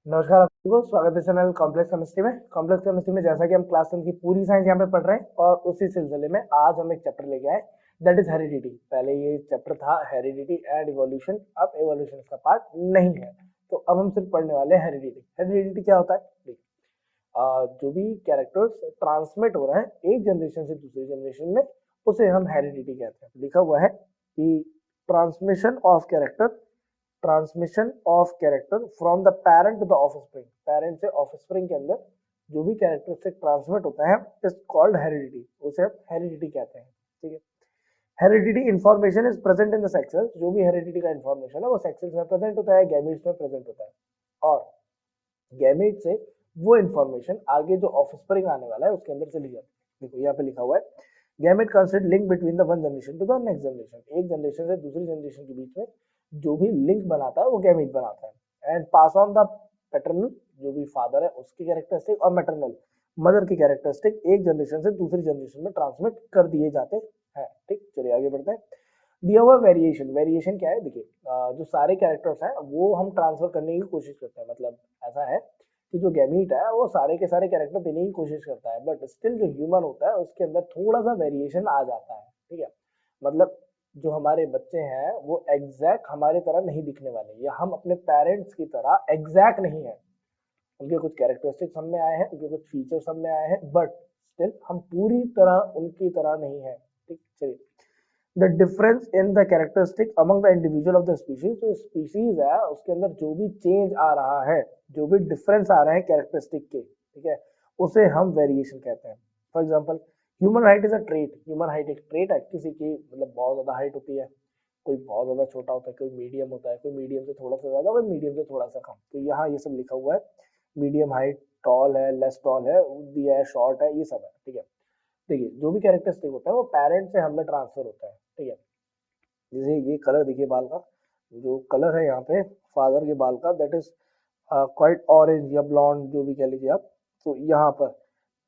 नमस्कार आप सभी को स्वागत है चैनल कॉम्प्लेक्स केमिस्ट्री में। कॉम्प्लेक्स केमिस्ट्री में जैसा कि हम क्लास 10 की पूरी साइंस यहाँ पे पढ़ रहे हैं और उसी सिलसिले में आज हम एक चैप्टर लेके आए, दैट इज हेरिडिटी। पहले ये चैप्टर था हेरिडिटी एंड इवोल्यूशन, अब इवोल्यूशन इसका पार्ट नहीं है। तो अब हम सिर्फ पढ़ने वाले हैं हेरिडिटी। हेरिडिटी क्या होता है? देखिए, जो भी कैरेक्टर्स ट्रांसमिट हो रहे हैं एक जनरेशन से दूसरी जनरेशन में, उसे हम हेरिडिटी कहते हैं। लिखा हुआ है कि transmission of character, transmission of character from the parent to the offspring. Parent से ऑफस्प्रिंग के अंदर जो भी कैरेक्टरिस्टिक ट्रांसमिट होता है इज कॉल्ड हेरिडिटी, उसे हम हेरिडिटी कहते हैं। ठीक है। Heredity information is present in the sexes. जो भी हेरिडिटी का इंफॉर्मेशन है वो सेक्सेस में प्रेजेंट होता है, गैमेट्स में प्रेजेंट होता है। और गैमेट से वो इंफॉर्मेशन आगे जो ऑफस्प्रिंग आने वाला है उसके अंदर चली जाती है। देखो यहाँ पे लिखा हुआ है, gamete consist link between the one generation to the next generation. एक जनरेशन से दूसरी जनरेशन के बीच में जो भी लिंक बनाता है वो गैमेट बनाता है। And pass on the paternal, जो भी फादर है उसकी कैरेक्टरिस्टिक, और मैटरनल मदर की कैरेक्टरिस्टिक एक जनरेशन से दूसरी जनरेशन में ट्रांसमिट कर दिए जाते हैं। ठीक, चलिए आगे बढ़ते हैं। दिया हुआ वेरिएशन, वेरिएशन क्या है? देखिए, जो सारे कैरेक्टर्स हैं वो हम ट्रांसफर करने की कोशिश करते हैं। मतलब ऐसा है कि जो गैमीट है वो सारे के सारे कैरेक्टर देने की कोशिश करता है, बट स्टिल जो ह्यूमन होता है उसके अंदर थोड़ा सा वेरिएशन आ जाता है। ठीक है। मतलब जो हमारे बच्चे हैं वो एग्जैक्ट हमारे तरह नहीं दिखने वाले, या हम अपने पेरेंट्स की तरह एग्जैक्ट नहीं है। उनके कुछ कैरेक्टरिस्टिक्स हम में आए हैं, उनके कुछ फीचर्स हम में आए हैं, बट स्टिल हम पूरी तरह उनकी तरह नहीं है। ठीक, चलिए। The difference in the characteristic among the individual of the species. जो स्पीशीज है उसके अंदर जो भी चेंज आ रहा है, जो भी डिफरेंस आ रहे हैं कैरेक्टरिस्टिक के, ठीक है, उसे हम वेरिएशन कहते हैं। For example, human height is a trait. Human height एक ट्रेट है किसी की, मतलब बहुत ज्यादा हाइट होती है, कोई बहुत ज्यादा छोटा होता है, कोई मीडियम होता है, कोई मीडियम से थोड़ा सा ज्यादा, कोई मीडियम से थोड़ा सा कम। तो यहाँ ये सब लिखा हुआ है, मीडियम हाइट, टॉल है, लेस टॉल है, दिया है, शॉर्ट है, ये सब है। ठीक है। देखिए, जो भी कैरेक्टरिस्टिक होता है वो पेरेंट से हमें ट्रांसफर होता है। ठीक है। जैसे ये कलर देखिए बाल का, जो कलर है यहाँ पे फादर के बाल का, दैट इज क्वाइट ऑरेंज या ब्लॉन्ड, जो भी कह लीजिए आप। तो यहाँ पर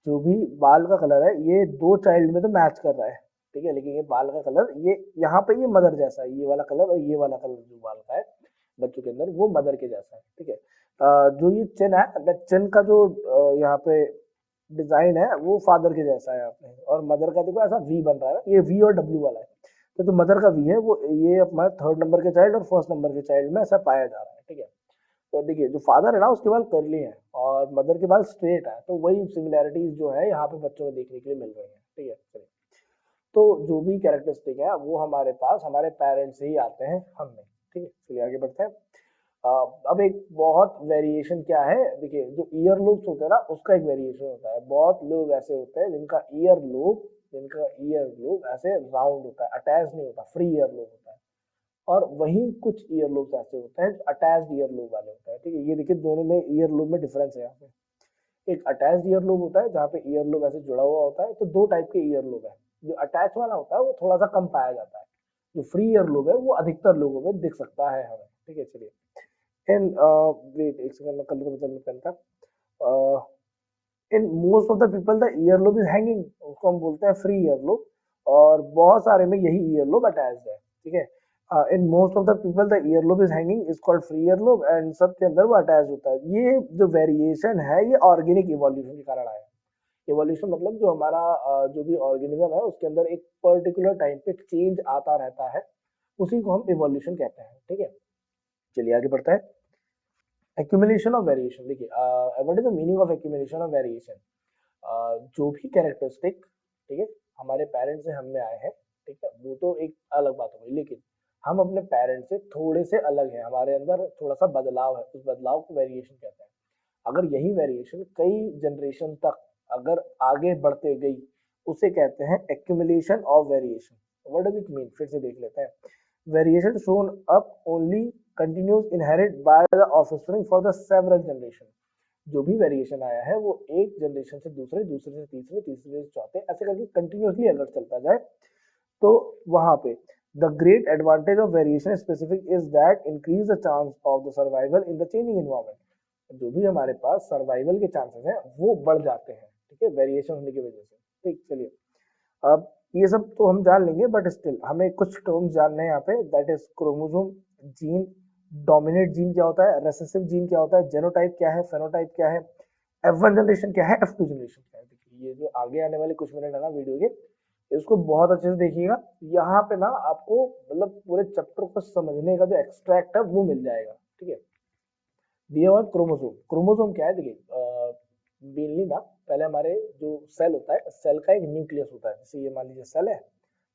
जो भी बाल का कलर है ये दो चाइल्ड में तो मैच कर रहा है। ठीक है, लेकिन ये बाल का कलर, ये यहाँ पे ये मदर जैसा है, ये वाला कलर और ये वाला कलर जो बाल का है बच्चों के अंदर वो मदर के जैसा है। ठीक है। जो ये चिन है, चिन का जो यहाँ पे डिजाइन है वो फादर के जैसा है यहाँ पे, और मदर का देखो ऐसा वी बन रहा है ना, ये वी और डब्ल्यू वाला है। तो जो मदर का वी है वो ये अपना थर्ड नंबर के चाइल्ड और फर्स्ट नंबर के चाइल्ड में ऐसा पाया जा रहा है। ठीक है। तो देखिए, जो फादर है ना उसके बाल कर्ली हैं और मदर के बाल स्ट्रेट है, तो वही सिमिलैरिटीज जो है यहाँ पे बच्चों में देखने के लिए मिल रही है। ठीक है, चलिए। तो जो भी कैरेक्टरिस्टिक है वो हमारे पास हमारे पेरेंट्स से ही आते हैं हमने। ठीक है, चलिए आगे बढ़ते हैं। अब एक बहुत वेरिएशन क्या है, देखिए, जो ईयर लूप्स होते हैं ना उसका एक वेरिएशन होता है। बहुत लोग ऐसे होते हैं जिनका ईयर लूप ऐसे राउंड होता है, अटैच नहीं होता, फ्री ईयर लूप होता है। और वहीं कुछ ईयर लूप्स ऐसे होते हैं अटैच्ड ईयर लूप वाले होते हैं। ठीक है, ये देखिए दोनों में ईयर लूप में डिफरेंस है यहाँ पे। एक अटैच्ड ईयर लूप होता है जहाँ पे ईयर लूप ऐसे जुड़ा हुआ होता है। तो दो टाइप के ईयर लूप है। जो अटैच वाला होता है वो थोड़ा सा कम पाया जाता है, जो फ्री ईयर लूप है वो अधिकतर लोगों में दिख सकता है हमें। ठीक है, चलिए। इन वेट एक सेकंड में कलर बदलने पेन का। In most of the people the ear lobe is hanging, उसको हम बोलते हैं फ्री ईयर लोब, और बहुत सारे में यही ईयर लोब अटैच्ड है। ठीक है। In most of the people the ear lobe is hanging is called free ear lobe, and सबके अंदर वो अटैच होता है। ये जो वेरिएशन है ये ऑर्गेनिक इवोल्यूशन के कारण आया है। इवोल्यूशन मतलब जो हमारा जो भी ऑर्गेनिज्म है उसके अंदर एक पर्टिकुलर टाइम पे चेंज आता रहता है, उसी को हम इवोल्यूशन कहते हैं। ठीक है, चलिए आगे बढ़ता है। एक्यूमुलेशन ऑफ वेरिएशन, देखिए, what is the meaning of accumulation of variation? जो भी कैरेक्टरिस्टिक, ठीक है, हमारे पेरेंट्स से हम में आए हैं, ठीक है, वो तो एक अलग बात हो गई, लेकिन हम अपने पेरेंट्स से थोड़े से अलग हैं, हमारे अंदर थोड़ा सा बदलाव है, उस बदलाव को वेरिएशन कहते हैं। अगर यही वेरिएशन कई जनरेशन तक अगर आगे बढ़ते गई, उसे कहते हैं accumulation of variation. What does it mean? फिर से देख लेते हैं। Variation shown up only continues inherit by the offspring for the several generation। जो भी वेरिएशन आया है वो एक जनरेशन से दूसरे, दूसरे से तीसरे, तीसरे से चौथे, ऐसे करके कंटिन्यूसली अगर चलता जाए तो वहां पे the great advantage of variation specific is that increase the chance of the survival in the changing environment. जो भी हमारे पास सर्वाइवल के चांसेस हैं वो बढ़ जाते हैं, ठीक है, वेरिएशन होने की वजह से। ठीक, चलिए। अब ये सब तो हम जान लेंगे, बट स्टिल हमें कुछ टर्म्स जानने हैं यहाँ पे, that is chromosome, gene, dominate gene क्या होता है, रेसेसिव जीन क्या होता है, जेनोटाइप क्या है, फेनोटाइप क्या है, F1 जनरेशन क्या है, F2 जनरेशन क्या है। देखिए ये जो आगे आने वाले कुछ मिनट है ना वीडियो के, इसको बहुत अच्छे से देखिएगा। यहाँ पे ना आपको मतलब पूरे चैप्टर को समझने का जो एक्सट्रैक्ट है वो मिल जाएगा, ठीक है। दिया हुआ क्रोमोसोम, क्रोमोसोम क्या है देखिए, मेनली ना पहले हमारे जो सेल होता है, सेल का एक न्यूक्लियस होता है, जैसे ये मान लीजिए सेल है,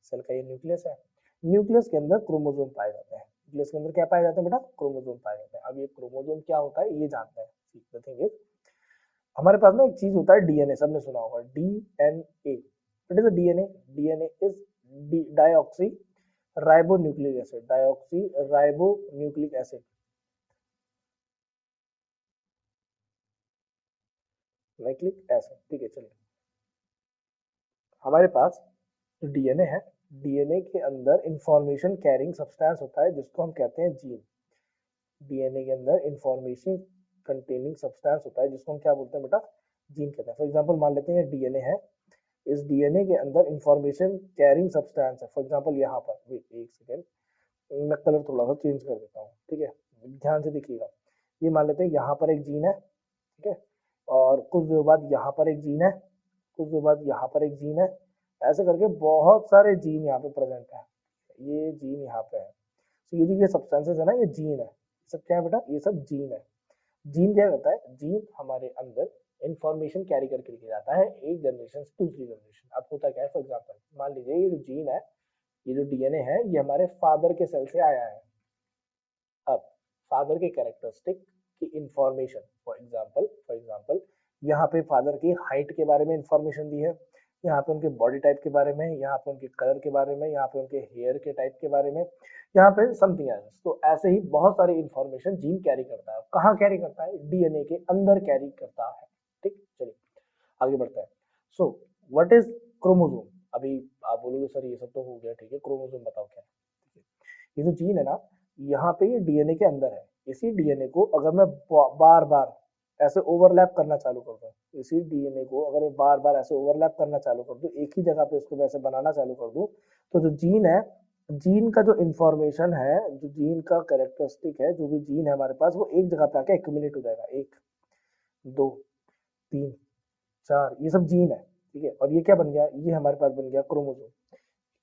सेल का ये न्यूक्लियस है, न्यूक्लियस के अंदर क्रोमोसोम पाए जाते हैं। न्यूक्लियस के अंदर क्या पाए जाते हैं बेटा, क्रोमोसोम पाए जाते हैं। अब ये क्रोमोसोम क्या होता है ये जानते हैं, द थिंग इज हमारे पास ना एक चीज होता है डीएनए, सबने सुना होगा DNA. What is DNA, DNA is deoxy ribo nucleic acid, deoxy ribo nucleic acid, nucleic acid, ठीक है। चलिए हमारे पास जो डीएनए है, डीएनए के अंदर इंफॉर्मेशन कैरिंग सब्सटेंस होता है जिसको हम कहते हैं जीन। डीएनए के अंदर इंफॉर्मेशन कंटेनिंग सब्सटेंस होता है जिसको हम क्या बोलते हैं बेटा, जीन कहते हैं। फॉर एग्जांपल मान लेते हैं डीएनए है, इस डीएनए के अंदर इंफॉर्मेशन कैरिंग सब्सटेंस है। फॉर एग्जांपल यहाँ पर वेट एक सेकेंड, मैं कलर थोड़ा सा चेंज कर देता हूँ, ठीक है, ध्यान से देखिएगा। ये मान लेते हैं यहाँ पर एक जीन है, ठीक है, और कुछ देर बाद यहाँ पर एक जीन है, कुछ देर बाद यहाँ पर एक जीन है, ऐसे करके बहुत सारे जीन यहाँ पे प्रेजेंट है। ये जीन यहाँ पे है, तो ये जो ये सब्सटेंसेस है ना ये जीन है, सब क्या है बेटा, ये सब जीन है। जीन क्या करता है, जीन हमारे अंदर इंफॉर्मेशन कैरी करके लेके जाता है एक जनरेशन से दूसरी जनरेशन। अब होता क्या है, फॉर एग्जांपल मान लीजिए ये जो जीन है, ये जो डीएनए है, ये हमारे फादर के सेल से आया है। अब फादर के कैरेक्टरिस्टिक की इंफॉर्मेशन, फॉर एग्जांपल यहाँ पे फादर की हाइट के बारे में इंफॉर्मेशन दी है, यहाँ पे उनके बॉडी टाइप के बारे में, यहाँ पे उनके कलर के बारे में, यहाँ पे उनके हेयर के टाइप के बारे में, यहाँ पे समथिंग एल्स। तो ऐसे ही बहुत सारी इंफॉर्मेशन जीन कैरी करता है। कहाँ कैरी करता है, डीएनए के अंदर कैरी करता है, ठीक। चलिए आगे बढ़ते हैं। So what is chromosome. अभी आप बोलोगे सर ये सब तो हो गया, ठीक है, क्रोमोसोम बताओ क्या है। ये जो जीन है ना, यहाँ पे ये डीएनए के अंदर है। इसी डीएनए को अगर मैं बार बार ऐसे ओवरलैप करना चालू कर दूं, इसी डीएनए को अगर मैं बार बार ऐसे ओवरलैप करना चालू कर दूं, एक ही जगह पे इसको वैसे बनाना चालू कर दूं, तो जो जीन है, जीन का जो इंफॉर्मेशन है, जो जीन का कैरेक्टरिस्टिक है, जो भी जीन है हमारे पास, वो एक जगह पे आके एक्यूमुलेट हो जाएगा। एक, दो, तीन, चार, ये सब जीन है, ठीक है। और ये क्या बन गया, ये हमारे पास बन गया क्रोमोसोम।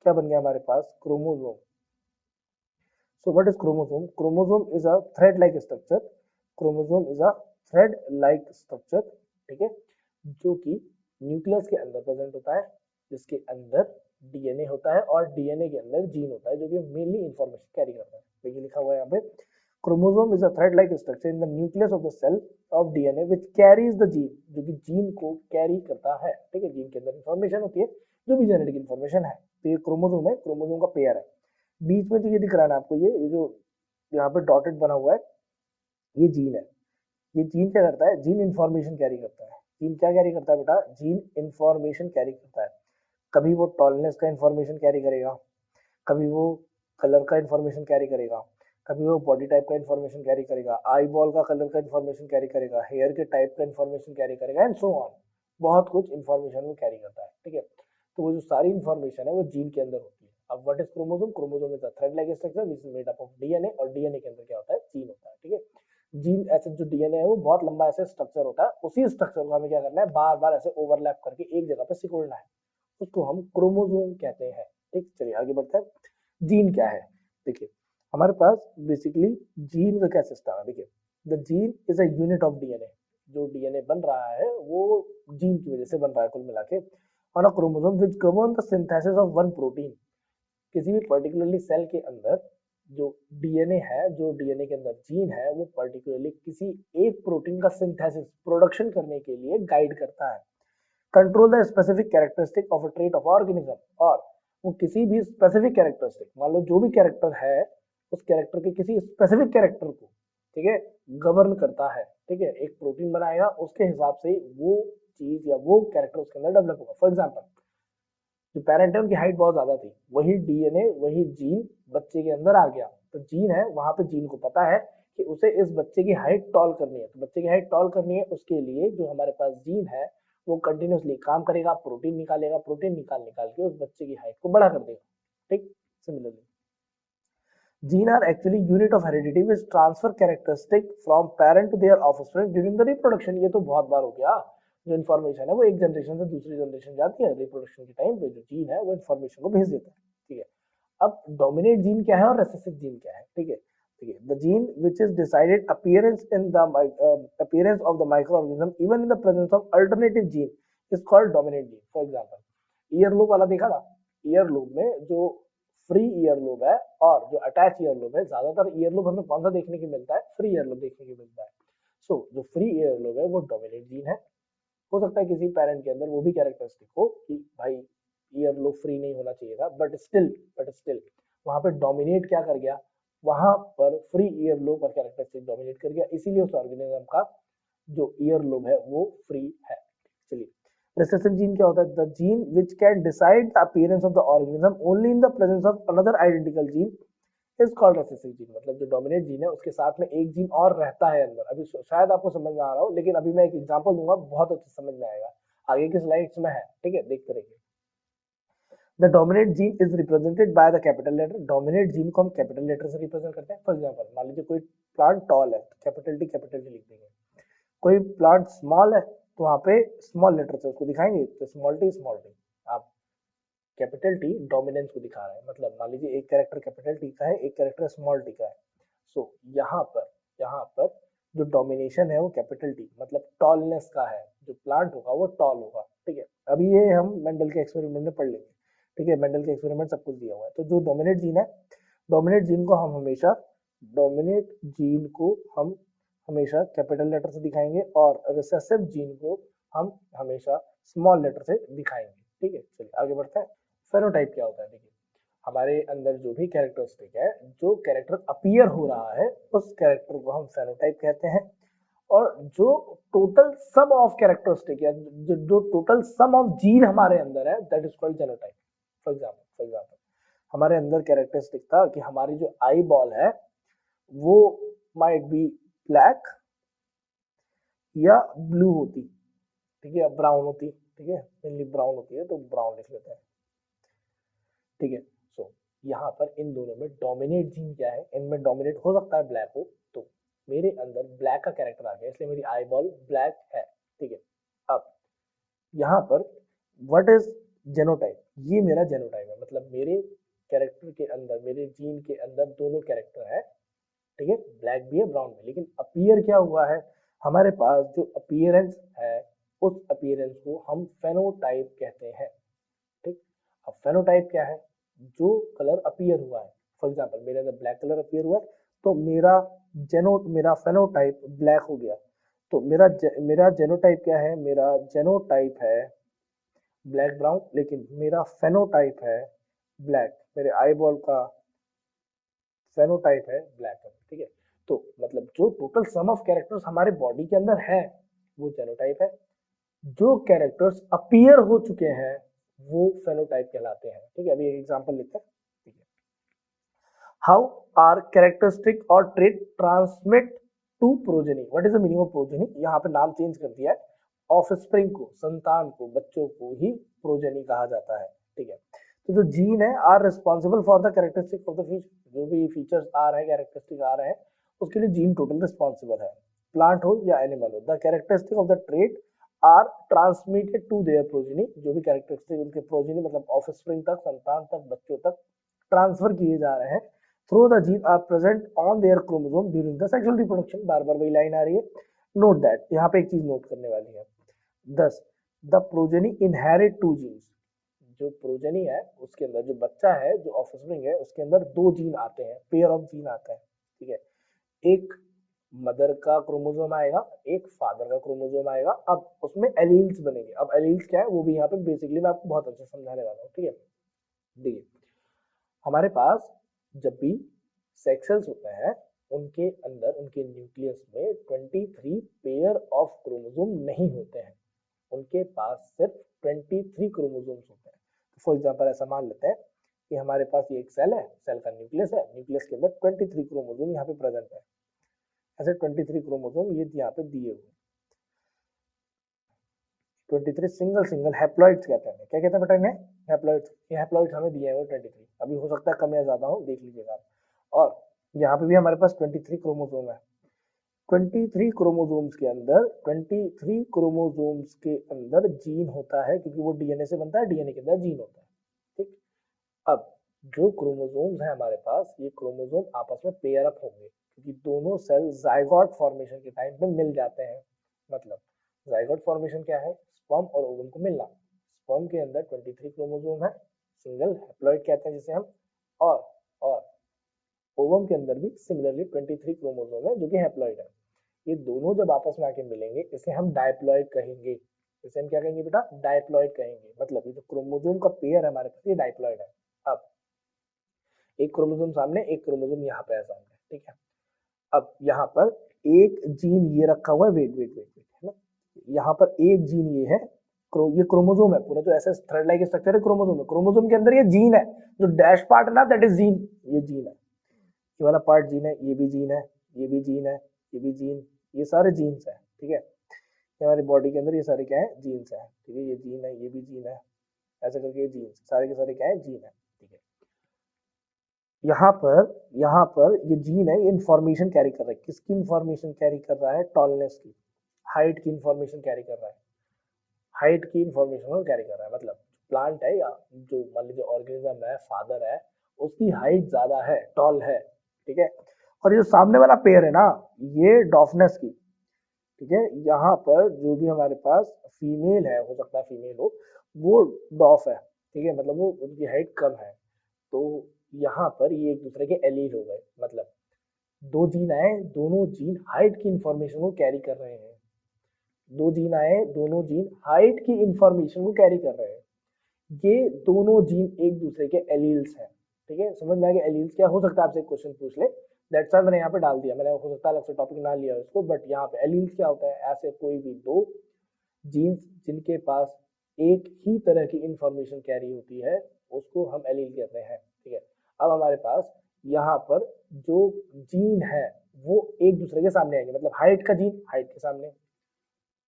क्या बन गया हमारे पास, chromosome. So what is chromosome? Chromosome is a thread-like structure. Chromosome is a thread-like structure, ठीक है, जो कि न्यूक्लियस के अंदर प्रेजेंट होता है, जिसके अंदर डीएनए होता है और डीएनए के अंदर जीन होता है जो कि मेनली इंफॉर्मेशन कैरी करता है। देखिए लिखा हुआ है यहाँ पे, chromosome is a thread like structure in the nucleus of the cell of DNA which carries the gene, जो कि जीन को कैरी करता है, ठीक है। जीन के अंदर इंफॉर्मेशन होती है जो भी जेनेटिक इंफॉर्मेशन है, तो ये क्रोमोसोम है, क्रोमोसोम का पेयर है। बीच में जो ये दिख रहा है ना आपको, ये जो यहाँ पे डॉटेड बना हुआ है, ये जीन है। ये जीन क्या करता है, जीन इंफॉर्मेशन कैरी करता है। जीन क्या कैरी करता है बेटा, जीन इंफॉर्मेशन कैरी करता है। कभी वो टॉलनेस का इंफॉर्मेशन कैरी करेगा, कभी वो कलर का इंफॉर्मेशन कैरी करेगा, कभी वो बॉडी टाइप का इंफॉर्मेशन कैरी करेगा, आई बॉल का कलर का इंफॉर्मेशन कैरी करेगा, हेयर के टाइप का इंफॉर्मेशन कैरी करेगा, एंड सो ऑन। बहुत कुछ इंफॉर्मेशन वो कैरी करता है, ठीक है। तो वो जो सारी इंफॉर्मेशन है वो जीन के अंदर होती है। अब what is chromosome, chromosome is a thread like structure which is made up of DNA, और डीएनए के अंदर क्या होता है, जीन होता है, ठीक है। जीन ऐसे जो डीएनए है वो बहुत लंबा ऐसे स्ट्रक्चर होता है, उसी स्ट्रक्चर को हमें क्या करना है, बार बार ऐसे ओवरलैप करके एक जगह पे सिकुड़ना है, उसको हम क्रोमोसोम कहते हैं, ठीक। चलिए आगे बढ़ते हैं। जीन क्या है, देखिए हमारे पास बेसिकली जीन का क्या सिस्टम है। देखिए the gene is a unit of DNA, जो डीएनए बन रहा है वो जीन की वजह से बन रहा है कुल मिला के। और a chromosome which govern the synthesis of one protein, किसी भी पर्टिकुलरली सेल के अंदर जो डीएनए है, जो डीएनए के अंदर जीन है, वो पर्टिकुलरली किसी एक प्रोटीन का सिंथेसिस प्रोडक्शन करने के लिए गाइड करता है। Control the specific characteristic of a trait of organism, और वो किसी भी स्पेसिफिक कैरेक्टरिस्टिक, मान लो जो भी कैरेक्टर है, उस कैरेक्टर के किसी स्पेसिफिक कैरेक्टर को, ठीक है, गवर्न करता है, ठीक है। एक प्रोटीन बनाएगा, उसके हिसाब से वो चीज या वो कैरेक्टर उसके अंदर डेवलप होगा। फॉर एग्जाम्पल जो पेरेंट है उनकी हाइट बहुत ज्यादा थी, वही डीएनए वही जीन बच्चे के अंदर आ गया, तो जीन है वहां पे, जीन को पता है कि उसे इस बच्चे की हाइट टॉल करनी है, तो बच्चे की हाइट टॉल करनी है, उसके लिए जो हमारे पास जीन है वो कंटिन्यूसली काम करेगा, प्रोटीन निकालेगा, प्रोटीन निकाल निकाल के उस बच्चे की हाइट को बड़ा कर देगा, ठीक। Similarly gene are actually unit of heredity which transfer characteristic from parent to their offspring during the reproduction. ये तो बहुत बार हो गया, जो इन्फॉर्मेशन है वो एक जनरेशन से दूसरी जनरेशन जाती है, रिप्रोडक्शन के टाइम पे जो जीन है वो इन्फॉर्मेशन को भेज देता है। ठीक है, अब डोमिनेट जीन क्या है और रेसेसिव जीन क्या है? ठीक है, the gene which is decided appearance in the appearance of the microorganism even in the presence of alternative gene is called dominate gene. For example ear lobe वाला देखा था, ईयर लोब में जो free ear lobe है और जो attach ear lobe है, ज्यादातर ईयर लोब हमें कौन सा देखने को मिलता है? फ्री ईयर लोब देखने को मिलता है। सो जो फ्री ईयर लोब है वो डोमिनेट जीन है। हो सकता है किसी पेरेंट के अंदर वो भी कैरेक्टरिस्टिक हो कि भाई ईयर लो फ्री नहीं होना चाहिए था, बट स्टिल वहां पे डोमिनेट क्या कर गया? वहां पर फ्री ईयर लो पर कैरेक्टरिस्टिक डोमिनेट कर गया, इसीलिए उस ऑर्गेनिज्म का जो ईयर लोब है वो फ्री है। चलिए, रिसेसिव जीन क्या होता है? The gene which can decide the appearance of the organism only in the presence of another identical gene is called recessive gene. मतलब जो डोमिनेट जीन है उसके साथ में एक जीन और रहता है अंदर। अभी शायद आपको समझ में आ रहा हो, लेकिन अभी मैं एक एग्जांपल दूंगा, बहुत अच्छे समझ में आएगा, आगे की स्लाइड्स में है। ठीक है, देखते रहिए। The dominate gene is represented by the capital letter. Dominate gene को हम कैपिटल लेटर से रिप्रेजेंट करते हैं। फॉर एग्जांपल, मान लीजिए कोई प्लांट टॉल है तो कैपिटल टी लिख देंगे। कोई प्लांट स्मॉल है तो वहां पे स्मॉल लेटर से उसको दिखाएंगे, तो स्मॉल टी। आप कैपिटल टी डोमिनेंस को दिखा रहा है, मतलब मान लीजिए एक कैरेक्टर कैपिटल टी का है, एक कैरेक्टर स्मॉल टी का है। सो यहाँ पर जो डोमिनेशन है वो कैपिटल टी मतलब टॉलनेस का है, जो प्लांट होगा वो टॉल होगा। ठीक है, अभी ये हम मेंडल के एक्सपेरिमेंट में पढ़ लेंगे। ठीक है, मेंडल के एक्सपेरिमेंट सब कुछ दिया हुआ है। तो जो डोमिनेट जीन है, डोमिनेट जीन को हम हमेशा डोमिनेट जीन को हम हमेशा कैपिटल लेटर से दिखाएंगे और रिसेसिव जीन को हम हमेशा स्मॉल लेटर से दिखाएंगे। ठीक है, चलिए आगे बढ़ते हैं। फेनोटाइप क्या होता है? देखिए, हमारे अंदर जो भी कैरेक्टरिस्टिक है, जो कैरेक्टर अपीयर हो रहा है, उस कैरेक्टर को हम फेनोटाइप कहते हैं। और जो टोटल सम ऑफ कैरेक्टरिस्टिक या जो टोटल सम ऑफ जीन हमारे अंदर है, that is called genotype. For example हमारे अंदर कैरेक्टरिस्टिक था कि हमारी जो आई बॉल है वो माइट बी ब्लैक या ब्लू होती। ठीक है, ब्राउन होती। ठीक है, मेनली ब्राउन होती है तो ब्राउन लिख लेते हैं। ठीक है, सो यहाँ पर इन दोनों में डोमिनेट जीन क्या है? इनमें डोमिनेट हो सकता है ब्लैक हो, तो मेरे अंदर ब्लैक का कैरेक्टर आ गया, इसलिए मेरी आई बॉल ब्लैक है। ठीक है, अब यहाँ पर व्हाट इज जेनोटाइप? ये मेरा जेनोटाइप है, मतलब मेरे कैरेक्टर के अंदर, मेरे जीन के अंदर दोनों कैरेक्टर है। ठीक है, ब्लैक भी है ब्राउन भी, लेकिन अपीयर क्या हुआ है? हमारे पास जो अपीयरेंस है, उस अपीयरेंस को हम फेनोटाइप कहते हैं। ठीक, अब फेनोटाइप क्या है? जो कलर अपीयर हुआ है। फॉर एग्जांपल मेरे अंदर ब्लैक कलर अपीयर हुआ है, तो मेरा फेनोटाइप ब्लैक हो गया। तो मेरा जेनोटाइप क्या है? मेरा जेनोटाइप है ब्लैक ब्राउन, लेकिन मेरा फेनोटाइप है ब्लैक। मेरे आई बॉल का फेनोटाइप है ब्लैक कलर। ठीक है, तो मतलब जो टोटल सम ऑफ कैरेक्टर्स हमारे बॉडी के अंदर है वो जेनोटाइप है। जो कैरेक्टर्स अपीयर हो चुके हैं वो फेनोटाइप कहलाते हैं। ठीक है, अभी एक एग्जांपल लेते हैं। ठीक है, हाउ आर कैरेक्टरिस्टिक और trait transmit to progeny? What is the meaning of progeny? यहाँ पे नाम चेंज कर दिया है, ऑफस्प्रिंग को, संतान को, बच्चों को ही प्रोजेनी कहा जाता है। ठीक है, तो जो जीन है are responsible for the characteristic of the feature. जो भी फीचर्स आ रहे हैं, कैरेक्टरिस्टिक आ रहे हैं, उसके लिए जीन टोटल रिस्पॉन्सिबल है, प्लांट हो या एनिमल हो। The characteristic of the trait are transmitted to their progeny. जो भी कैरेक्टरिस्टिक उनके प्रोजेनी मतलब ऑफस्प्रिंग तक, संतान तक, बच्चों तक ट्रांसफर किए जा रहे हैं through the gene are present on their chromosome during the sexual reproduction. बार बार वही लाइन आ रही है। नोट दैट, यहाँ पे एक चीज नोट करने वाली है। 10, the progeny inherit to genes. जो प्रोजेनी है उसके अंदर, जो बच्चा है, जो ऑफस्प्रिंग है, उसके अंदर दो जीन आते हैं, पेयर ऑफ जीन आता है। ठीक है, एक मदर का क्रोमोसोम आएगा, एक फादर का क्रोमोसोम आएगा। अब उसमें एलील्स बनेंगे। अब एलील्स क्या है वो भी यहाँ पे बेसिकली मैं आपको बहुत अच्छे समझाने वाला हूँ। ठीक है, देखिए, हमारे पास जब भी सेक्स सेल्स होते हैं, उनके अंदर, उनके न्यूक्लियस में 23 पेयर ऑफ क्रोमोसोम नहीं होते हैं। उनके पास सिर्फ 23 क्रोमोसोम्स होते हैं। फॉर एग्जांपल ऐसा मान लेते हैं कि हमारे पास ये एक सेल है, सेल का न्यूक्लियस है, न्यूक्लियस के अंदर 23 क्रोमोसोम यहाँ पे प्रेजेंट है। ऐसे 23 क्रोमोसोम ये यहाँ पे दिए हुए, 23 सिंगल सिंगल हैप्लॉइड्स कहते हैं। क्या कहते हैं बेटा इन्हें? हैप्लॉइड्स। ये हैप्लॉइड्स हमें दिए हुए 23। अभी हो सकता है कम या ज्यादा हो, देख लीजिएगा। और यहाँ पे भी हमारे पास 23 क्रोमोसोम है। 23 क्रोमोसोम्स के अंदर 23 क्रोमोसोम्स के अंदर जीन होता है, क्योंकि वो डीएनए से बनता है, डीएनए के अंदर जीन होता है। ठीक, अब जो क्रोमोसोम्स है हमारे पास, ये क्रोमोसोम आपस में पेयर अप होंगे, क्योंकि दोनों सेल जाइगोट फॉर्मेशन के टाइम पे मिल जाते हैं। मतलब जाइगोट फॉर्मेशन क्या है? स्पर्म और ओवम को मिलना। स्पर्म के अंदर 23 क्रोमोसोम है, सिंगल हैप्लॉइड कहते हैं जिसे हम, और ओवम के अंदर भी सिमिलरली 23 क्रोमोसोम है जो कि हैप्लॉइड है। ये दोनों जब आपस में आके मिलेंगे इसे हम डायप्लॉइड कहेंगे। इसे हम क्या कहेंगे बेटा? डायप्लॉइड कहेंगे। मतलब ये जो क्रोमोसोम का पेयर है हमारे पास, ये डायप्लॉइड है। अब एक क्रोमोसोम सामने, एक क्रोमोसोम यहाँ पे है सामने, ठीक है। अब यहाँ पर एक जीन ये रखा हुआ है, वेट वेट वेट वेट, है ना। यहाँ पर एक जीन ये है, ये क्रोमोसोम है पूरा, जो ऐसे थ्रेड लाइक स्ट्रक्चर है क्रोमोसोम है। क्रोमोसोम के अंदर ये जीन है, जो डैश पार्ट है ना, दैट इज जीन। ये जीन है, ये वाला पार्ट जीन है, ये भी जीन है, ये भी जीन है, ये भी जीन, ये सारे जीन्स है, ठीक है। हमारी बॉडी के अंदर ये सारे क्या है? जीन्स है, ठीक है। ये जीन है, ये भी जीन है, ऐसे करके ये जीन्स सारे के सारे क्या है? जीन है, ठीक है। यहाँ पर ये जीन है, ये इंफॉर्मेशन कैरी कर रहा है। किसकी इंफॉर्मेशन कैरी कर रहा है? टॉलनेस की, हाइट की इंफॉर्मेशन कैरी कर रहा है। हाइट की इंफॉर्मेशन को कैरी कर रहा है। मतलब प्लांट है या जो मान लीजिए ऑर्गेनिज्म है, फादर है, उसकी हाइट ज्यादा है, टॉल है, ठीक है। और ये जो सामने वाला पेयर है ना, ये डॉफनेस की, ठीक है। यहाँ पर जो भी हमारे पास फीमेल है, हो सकता है फीमेल हो, वो डॉफ है, ठीक है। मतलब वो उनकी हाइट कम है। तो यहाँ पर ये एक दूसरे के एलील हो गए। मतलब दो जीन आए, दोनों जीन हाइट की इंफॉर्मेशन को कैरी कर रहे हैं। दो जीन आए, दोनों जीन हाइट की इंफॉर्मेशन को कैरी कर रहे हैं। ये दोनों जीन एक दूसरे के एलील्स हैं, ठीक है। समझ में आ गया एलील्स क्या? हो सकता है आपसे एक क्वेश्चन पूछ ले, दैट्स व्हाई मैंने यहाँ पे डाल दिया। मैंने हो सकता है अलग से टॉपिक ना लिया उसको, बट यहाँ पे एलील्स क्या होता है? ऐसे कोई भी दो जीन्स जिनके पास एक ही तरह की इंफॉर्मेशन कैरी होती है, उसको हम एलील कहते हैं, ठीक है। अब हमारे पास यहाँ पर जो जीन है वो एक दूसरे के सामने आएंगे। मतलब हाइट का जीन हाइट के सामने,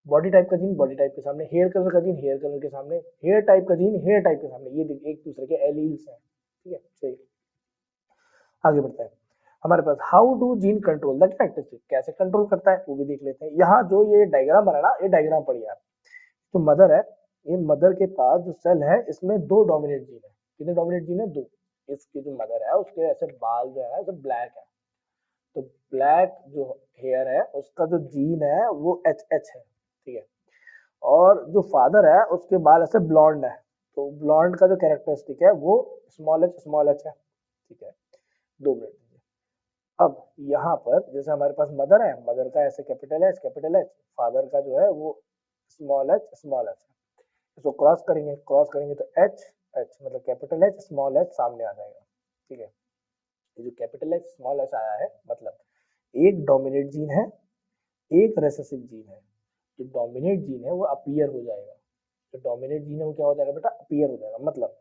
बॉडी टाइप का जीन बॉडी टाइप के सामने, हेयर कलर का जीन हेयर कलर के सामने, हेयर टाइप का जीन हेयर टाइप के सामने। ये एक दूसरे के एलील्स हैं, ठीक है। चलिए आगे बढ़ते हैं। हमारे पास how do gene control the characteristic, कैसे कंट्रोल करता है वो भी देख लेते हैं। यहाँ जो ये डायग्राम बना ना, ये डायग्राम पढ़िए आप। तो मदर है, ये मदर के पास जो सेल है, इसमें दो डोमिनेट जीन है। कितने डोमिनेट जीन है? दो। इसकी जो मदर है उसके ऐसे बाल जो है सब ब्लैक है, तो ब्लैक जो हेयर है उसका जो जीन है वो एच एच है, ठीक है। और जो फादर है उसके बाल ऐसे ब्लॉन्ड है, तो ब्लॉन्ड का जो कैरेक्टरिस्टिक है वो स्मॉल एच है, ठीक है। 2 मिनट दीजिए। अब यहाँ पर जैसे हमारे पास मदर है, मदर का ऐसे कैपिटल एच, फादर का जो है वो स्मॉल एच है। इसको क्रॉस करेंगे तो एच एच मतलब कैपिटल एच स्मॉल एच सामने आ जाएगा, ठीक है। ये जो कैपिटल एच स्मॉल एच आया है, मतलब एक डोमिनेट जीन है, एक रेसेसिव जीन है। जो डोमिनेट जीन है वो अपीयर हो जाएगा, जो डोमिनेट जीन है वो क्या हो जाएगा बेटा? अपीयर हो जाएगा। मतलब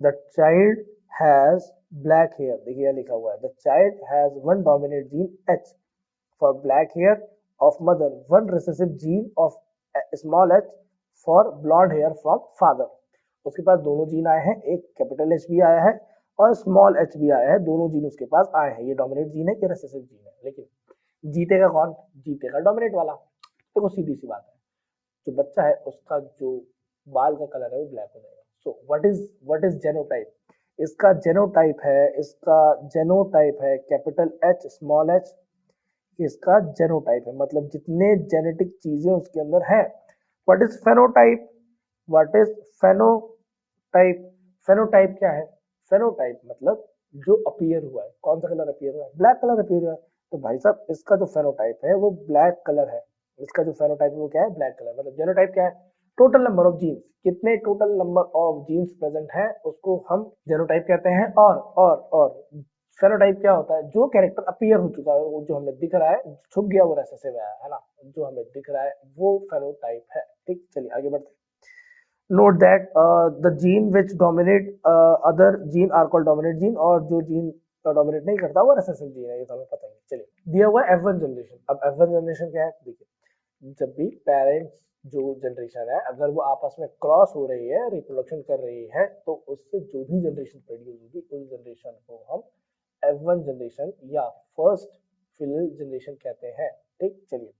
the child has black hair, देखिए लिखा हुआ है the child has one dominate gene H for black hair of mother, one recessive gene of small H for blond hair from father. उसके पास दोनों जीन आए हैं, एक कैपिटल एच भी आया है और स्मॉल एच भी आया है, दोनों जीन उसके पास आए हैं। ये डोमिनेट जीन है, ये रिसेसिव जीन है। लेकिन जीतेगा कौन? जीतेगा डोमिनेट वाला। देखो सीधी सी बात है, जो बच्चा है उसका जो बाल का कलर है वो ब्लैक हो जाएगा। So what is genotype? इसका जेनोटाइप है कैपिटल एच स्मॉल एच, इसका जेनोटाइप है। मतलब जितने जेनेटिक चीजें उसके अंदर है। What is phenotype? What is phenotype? Phenotype क्या है? फेनोटाइप मतलब जो अपीयर हुआ है। कौन सा कलर अपीयर हुआ है? ब्लैक कलर अपीयर हुआ है। तो भाई साहब इसका जो फेनोटाइप है वो ब्लैक कलर है। इसका जो फेनोटाइप है वो क्या है? Black colour. मतलब जेनोटाइप क्या है? टोटल नंबर ऑफ जीन्स, कितने total number of genes present है उसको हम जेनोटाइप कहते हैं। और फेनोटाइप क्या होता है? जो कैरेक्टर अपीयर हो चुका है, वो जो हमें दिख रहा है, छुप गया वो रेसेसिव है ना, जो हमें दिख रहा है वो फेनोटाइप है। ठीक, चलिए आगे बढ़ते हैं। Note that the gene which dominate other gene are called dominate gene, और जो जीन डोमिनेट नहीं करता वो रेसेसिव जीन है, ये तो हमें पता ही है। चलिए दिया हुआ F1 जनरेशन। अब F1 जनरेशन क्या है? देखिए, जब भी पेरेंट्स जो जनरेशन है अगर वो आपस में क्रॉस हो रही है, रिप्रोडक्शन कर रही है, तो उससे जो भी जनरेशन प्रोड्यूस होगी उस जनरेशन को हम F1 जनरेशन या फर्स्ट फिलियल जनरेशन कहते हैं। ठीक, चलिए,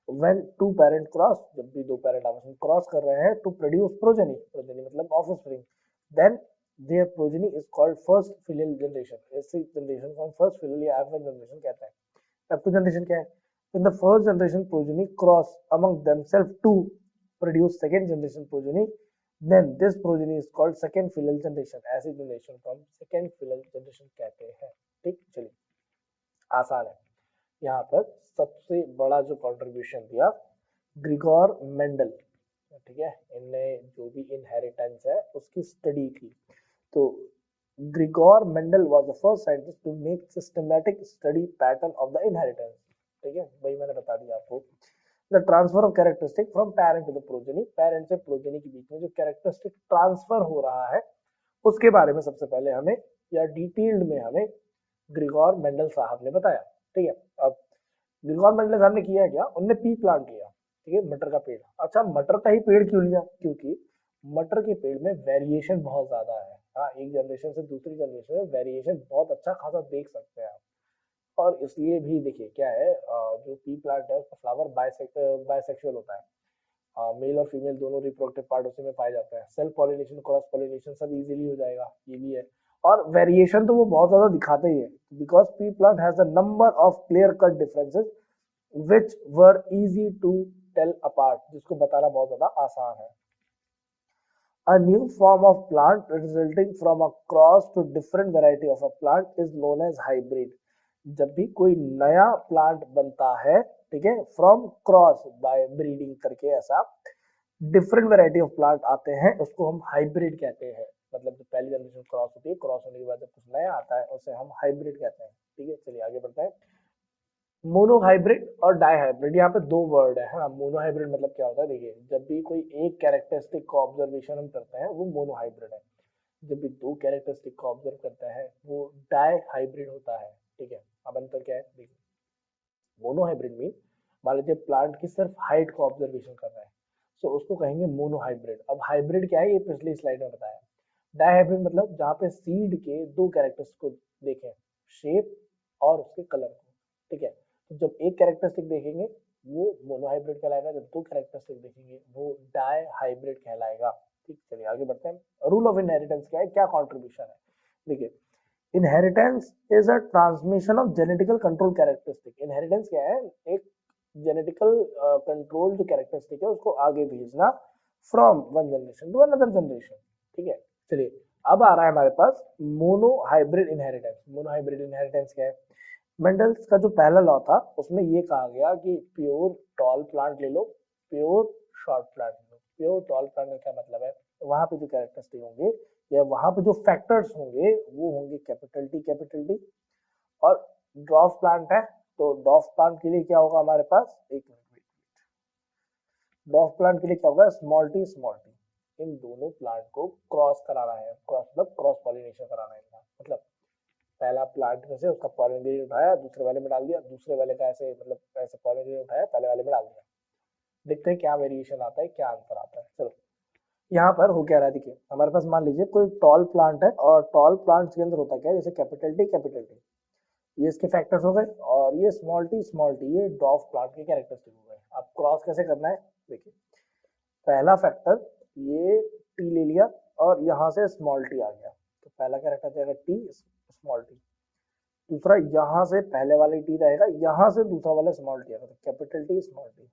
when two parent cross, जब भी दो पेरेंट आपस में क्रॉस कर रहे हैं to produce progeny, progeny मतलब offspring, then their progeny is called first filial generation। ऐसी जनरेशन को हम फर्स्ट फिलियल या F1 जनरेशन कहते हैं। F2 जनरेशन क्या है? In the first generation progeny cross among themselves to produce second generation progeny, then this progeny is called second filial generation। ऐसी generation को हम second filial generation कहते हैं। ठीक, चलिए, आसान है। यहाँ पर सबसे बड़ा जो कंट्रीब्यूशन दिया ग्रिगोर मेंडल, ठीक है, इनने जो भी इनहेरिटेंस है उसकी स्टडी की। तो Gregor Mendel was the first scientist to make systematic study pattern of the inheritance. ठीक है, वही मैंने बता दिया आपको। The transfer of characteristic from parent to the progeny, parent से प्रोजेनी के बीच में जो कैरेक्टरिस्टिक ट्रांसफर हो रहा है उसके बारे में सबसे पहले हमें या डिटेल्ड में हमें ग्रिगोर मेंडल साहब ने बताया। ठीक है, अब ग्रिगोर मेंडल साहब ने किया क्या, उन्होंने पी प्लांट लिया। ठीक है, मटर का पेड़। अच्छा, मटर का ही पेड़ क्यों लिया? क्योंकि मटर के पेड़ में वेरिएशन बहुत ज्यादा है। हाँ, एक जनरेशन से दूसरी जनरेशन में वेरिएशन बहुत अच्छा खासा देख सकते हैं आप। और इसलिए भी देखिए क्या है, जो पी प्लांट है उसका फ्लावर बायसेक्सुअल होता है। मेल और फीमेल दोनों रिप्रोडक्टिव पार्ट उसी में पाए जाते हैं। सेल्फ पॉलिनेशन, क्रॉस पॉलिनेशन सब इजीली हो जाएगा, ये भी है। और वेरिएशन तो वो बहुत ज्यादा दिखाते ही है, because P plant has a number of clear cut differences which were easy to tell apart, जिसको बताना बहुत ज्यादा आसान है। A new form of plant resulting from a cross to different variety of a plant is known as hybrid। जब भी कोई नया प्लांट बनता है, ठीक है, फ्रॉम क्रॉस बाय ब्रीडिंग करके, ऐसा डिफरेंट वैरायटी ऑफ प्लांट आते हैं, उसको हम हाइब्रिड कहते हैं। मतलब जो पहली जनरेशन क्रॉस होती है, क्रॉस होने के बाद जब कुछ नया आता है उसे हम हाइब्रिड कहते हैं। ठीक है, चलिए आगे बढ़ते हैं। मोनोहाइब्रिड और डाइहाइब्रिड, यहाँ पे दो वर्ड है। हाँ, मोनोहाइब्रिड मतलब क्या होता है, देखिए, जब भी कोई एक कैरेक्टरिस्टिक को ऑब्जर्वेशन हम करते हैं वो मोनोहाइब्रिड है। जब भी दो कैरेक्टरिस्टिक को ऑब्जर्व करते हैं वो डाइहाइब्रिड होता है। ठीक है, अब अंतर क्या है, देखिए, मोनोहाइब्रिड मीन मान लीजिए प्लांट की सिर्फ हाइट को ऑब्जर्वेशन कर रहे हैं, तो उसको कहेंगे मोनोहाइब्रिड। अब हाइब्रिड क्या है, ये पिछली स्लाइड में बताया। डाइहाइब्रिड मतलब जहाँ पे सीड के दो कैरेक्टर्स को देखें, शेप और उसके कलर को। ठीक है, तो जब एक कैरेक्टरिस्टिक देखेंगे वो मोनोहाइब्रिड कहलाएगा, जब दो कैरेक्टरिस्टिक देखेंगे वो डाइहाइब्रिड कहलाएगा। ठीक, चलिए आगे बढ़ते हैं। रूल ऑफ इनहेरिटेंस क्या है, क्या कॉन्ट्रीब्यूशन है, देखिए, inheritance is a transmission of genetical control characteristic. Inheritance क्या है, एक जेनेटिकल कंट्रोल जो कैरेक्टरिस्टिक है उसको आगे भेजना from one generation to another generation. ठीक है, चलिए अब आ रहा है हमारे पास मोनोहाइब्रिड इनहेरिटेंस। मोनोहाइब्रिड इनहेरिटेंस क्या है, मेंडल्स का जो पहला लॉ था उसमें ये कहा गया कि प्योर टॉल प्लांट ले लो, प्योर शॉर्ट प्लांट ले लो। प्योर टॉल प्लांट का क्या मतलब है, वहां पे जो कैरेक्टरिस्टिक होंगे या वहां पे जो फैक्टर्स होंगे वो होंगे कैपिटल टी। और ड्वार्फ प्लांट है, तो ड्वार्फ प्लांट के लिए क्या होगा हमारे पास, एक मिनट, ड्वार्फ प्लांट के लिए क्या होगा, स्मॉल टी। इन दोनों प्लांट को क्रॉस कराना है, क्रॉस मतलब क्रॉस पॉलिनेशन कराना है इनका। मतलब पहला प्लांट में से उसका पॉलिन उठाया, दूसरे वाले में डाल दिया, दूसरे वाले का ऐसे मतलब ऐसे पॉलिन उठाया, पहले वाले में डाल दिया। देखते हैं क्या वेरिएशन आता है, क्या आंसर आता है। चलो, यहाँ पर हो क्या रहा है, देखिए हमारे पास मान लीजिए कोई टॉल प्लांट है, और टॉल प्लांट के अंदर होता क्या है, जैसे कैपिटल टी, ये इसके फैक्टर्स हो गए, और ये स्मॉल टी ये डॉफ प्लांट के कैरेक्टरिस्टिक हो गए। अब क्रॉस कैसे करना है, देखिए, पहला फैक्टर ये टी ले लिया और यहाँ से स्मॉल टी आ गया, तो पहला कैरेक्टर जाएगा टी स्मॉल टी। दूसरा यहाँ से पहले वाले टी रहेगा, यहाँ से दूसरा वाला स्मॉल टी आएगा, तो कैपिटल टी स्मॉल टी,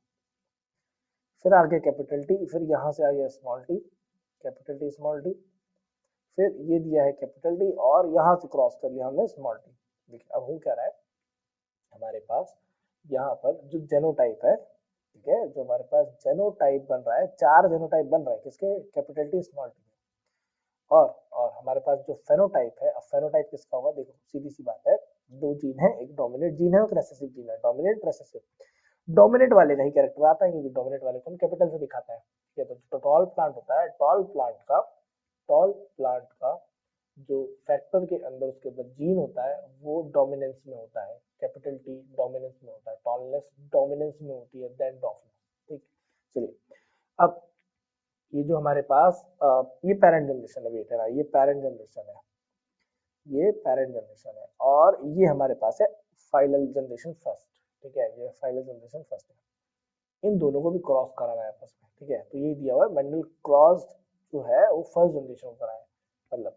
फिर आ गया कैपिटल टी, फिर यहाँ से आ गया small T, capital T small T, फिर ये दिया है कैपिटल टी, और यहाँ से क्रॉस कर लिया हमने स्मॉल टी। देखिए अब हो क्या रहा है, हमारे पास यहाँ पर जो जेनोटाइप है, ठीक है, जो हमारे पास जेनोटाइप बन रहा है, चार जेनोटाइप बन रहा है किसके, कैपिटल टी स्मॉल टी। और हमारे पास जो फेनोटाइप है, अब फेनोटाइप किसका होगा, देखो सीधी सी बात है, दो जीन है, एक डोमिनेट जीन है और रेसेसिव जीन है, डोमिनेट रेसेसिव। डोमिनेट वाले का ही कैरेक्टर आता है, क्योंकि डोमिनेट वाले को हम कैपिटल से दिखाते हैं। ठीक है, तो टॉल प्लांट होता है, टॉल प्लांट का जो फैक्टर के अंदर उसके अंदर जीन होता है वो डोमिनेंस में होता है, कैपिटल टी डोमिनेंस में होता है, टॉलनेस डोमिनेंस में होती है देन डॉफनेस। ठीक, चलिए अब ये जो हमारे पास ये पेरेंट जनरेशन है, वेट है ना, ये पेरेंट जनरेशन है, ये पेरेंट जनरेशन है, और ये हमारे पास है फाइनल जनरेशन फर्स्ट, ठीक है, ये फाइनल जनरेशन फर्स्ट है। इन दोनों को भी क्रॉस कराना है आपस में, ठीक है। तो ये दिया हुआ है मेंडल क्रॉस जो है वो फर्स्ट जनरेशन को कराया, मतलब